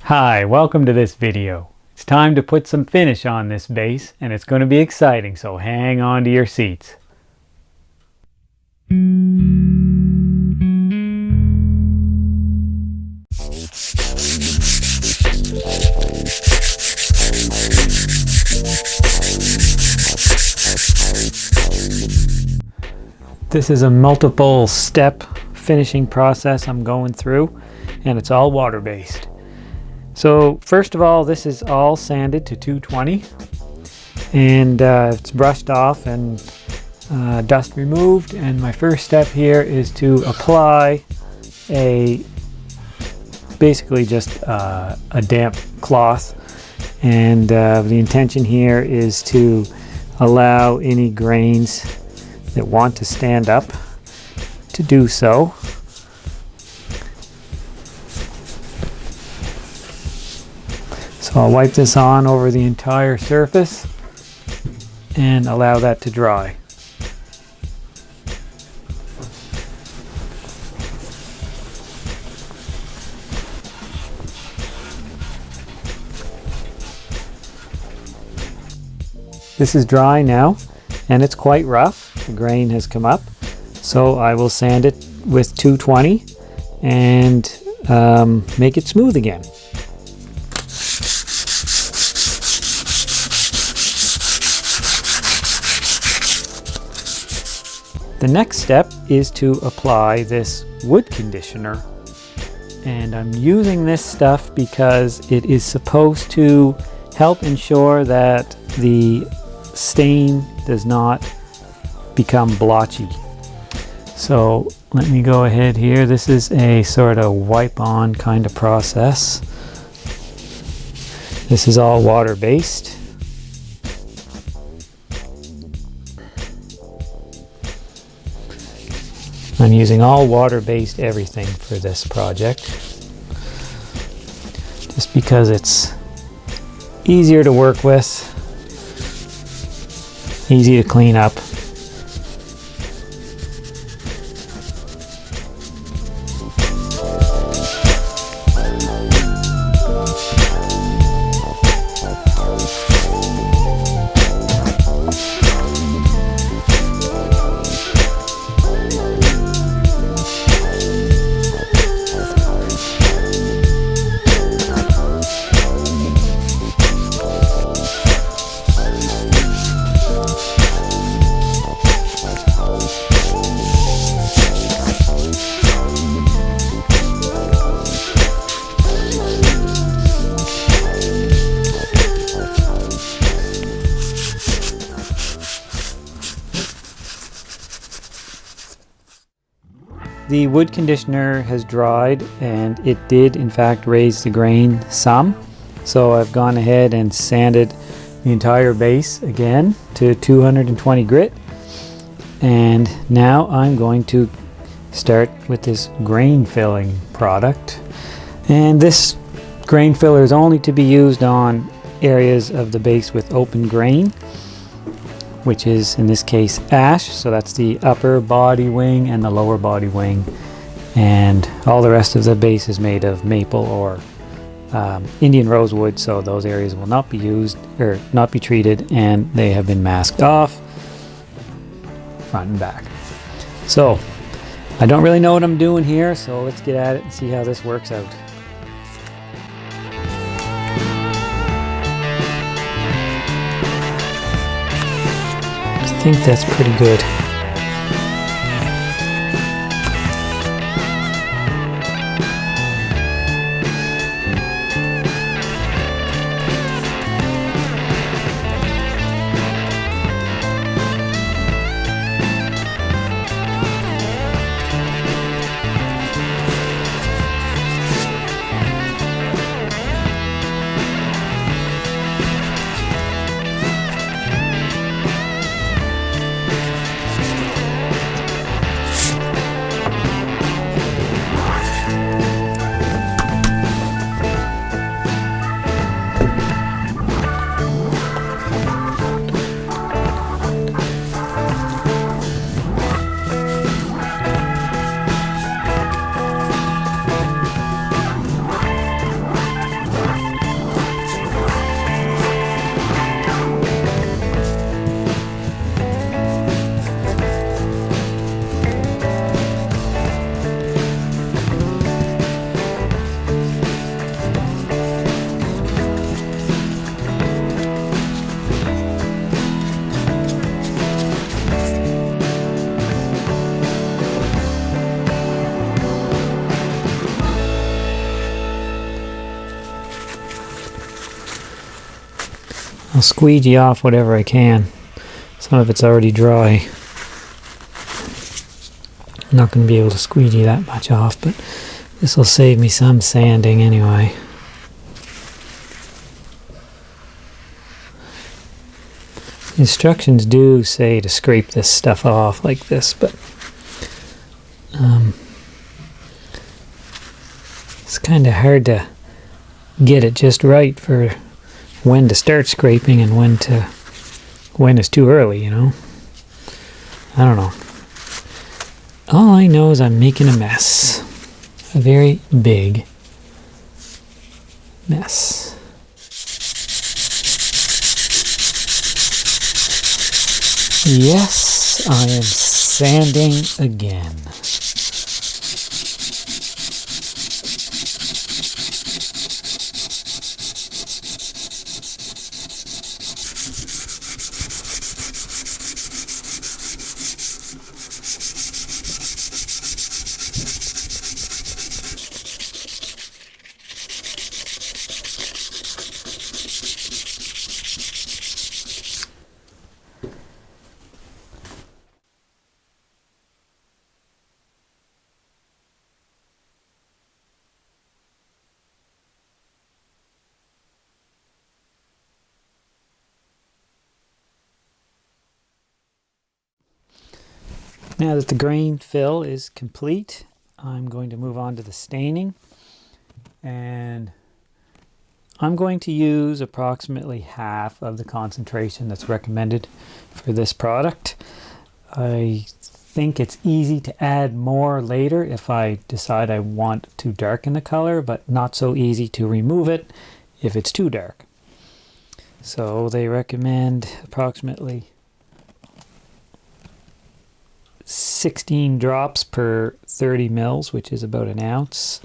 Hi, welcome to this video. It's time to put some finish on this base and it's going to be exciting, so hang on to your seats. This is a multiple step finishing process I'm going through, and it's all water based. So first of all, this is all sanded to 220 and it's brushed off and dust removed, and my first step here is to apply basically just a damp cloth, and the intention here is to allow any grains that want to stand up to do so. So I'll wipe this on over the entire surface and allow that to dry. This is dry now and it's quite rough. The grain has come up, so I will sand it with 220 and make it smooth again. The next step is to apply this wood conditioner, and I'm using this stuff because it is supposed to help ensure that the stain does not become blotchy. So let me go ahead here. This is a sort of wipe on kind of process. This is all water based. I'm using all water-based everything for this project, just because it's easier to work with, easy to clean up. The wood conditioner has dried and it did in fact raise the grain some, so I've gone ahead and sanded the entire base again to 220 grit, and now I'm going to start with this grain filling product. And this grain filler is only to be used on areas of the base with open grain, which is in this case ash, so that's the upper body wing and the lower body wing, and all the rest of the base is made of maple or Indian rosewood, so those areas will not be used or not be treated, and they have been masked off front and back. So I don't really know what I'm doing here, so let's get at it and see how this works out. I think that's pretty good. I'll squeegee off whatever I can. Some of it's already dry. I'm not going to be able to squeegee that much off, but this will save me some sanding anyway. Instructions do say to scrape this stuff off like this, but it's kind of hard to get it just right for when to start scraping and when it's too early, you know. I don't know. All I know is I'm making a mess. A very big mess. Yes, I am sanding again. Now that the grain fill is complete, I'm going to move on to the staining, and I'm going to use approximately half of the concentration that's recommended for this product. I think it's easy to add more later if I decide I want to darken the color, but not so easy to remove it if it's too dark. So they recommend approximately 16 drops per 30 mils, which is about an ounce.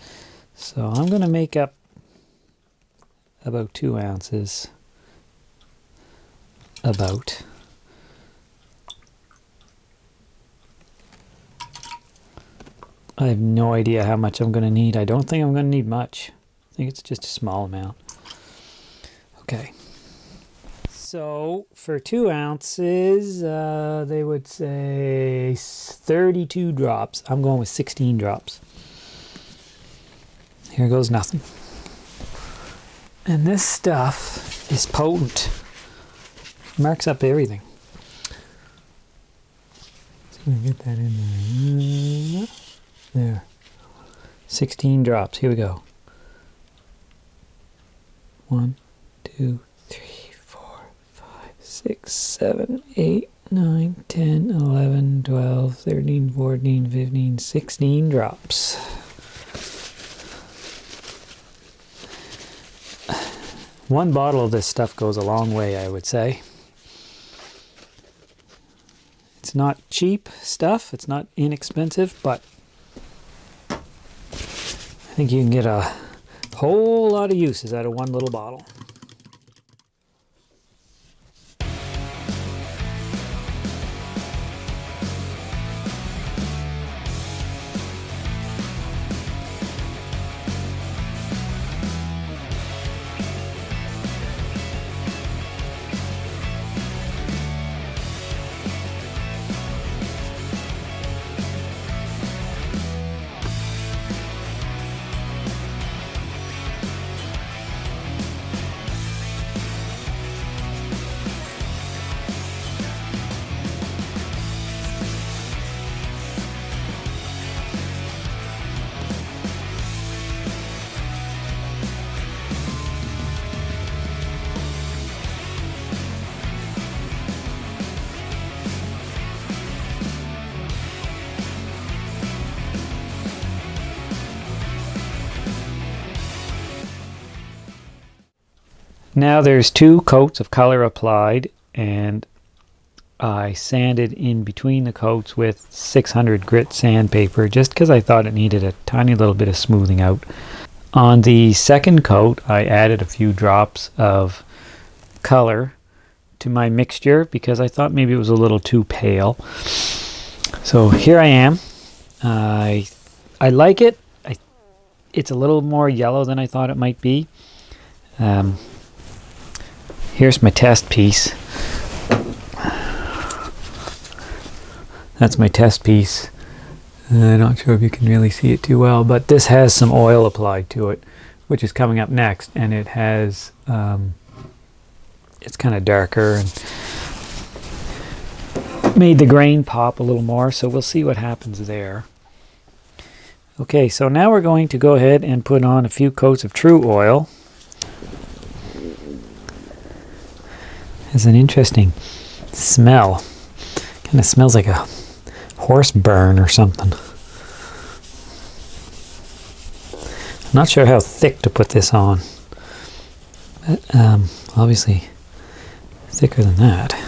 So I'm going to make up about 2 ounces. About. I have no idea how much I'm going to need. I don't think I'm going to need much. I think it's just a small amount. Okay. So for 2 ounces, they would say 32 drops. I'm going with 16 drops. Here goes nothing. And this stuff is potent. Marks up everything. So we get that in there. There. 16 drops. Here we go. 1, 2, 3, 6, 7, 8, 9, 10, 11, 12, 13, 14, 15, 16 drops. One bottle of this stuff goes a long way, I would say. It's not cheap stuff, it's not inexpensive, but I think you can get a whole lot of uses out of one little bottle. Now there's 2 coats of color applied, and I sanded in between the coats with 600 grit sandpaper just because I thought it needed a tiny little bit of smoothing out. On the second coat, I added a few drops of color to my mixture because I thought maybe it was a little too pale. So here I am. I like it. It's a little more yellow than I thought it might be. Here's my test piece. That's my test piece. I'm not sure if you can really see it too well, but this has some oil applied to it, which is coming up next, and it has it's kind of darker and made the grain pop a little more, so we'll see what happens there. Okay, so now we're going to go ahead and put on a few coats of TruOil. Has an interesting smell. Kind of smells like a horse burn or something. I'm not sure how thick to put this on. But, obviously thicker than that.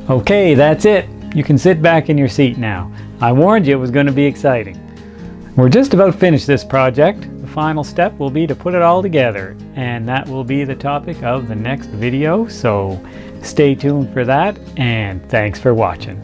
Okay, that's it. You can sit back in your seat now. I warned you it was going to be exciting. We're just about finished this project. The final step will be to put it all together, and that will be the topic of the next video, so stay tuned for that, and thanks for watching.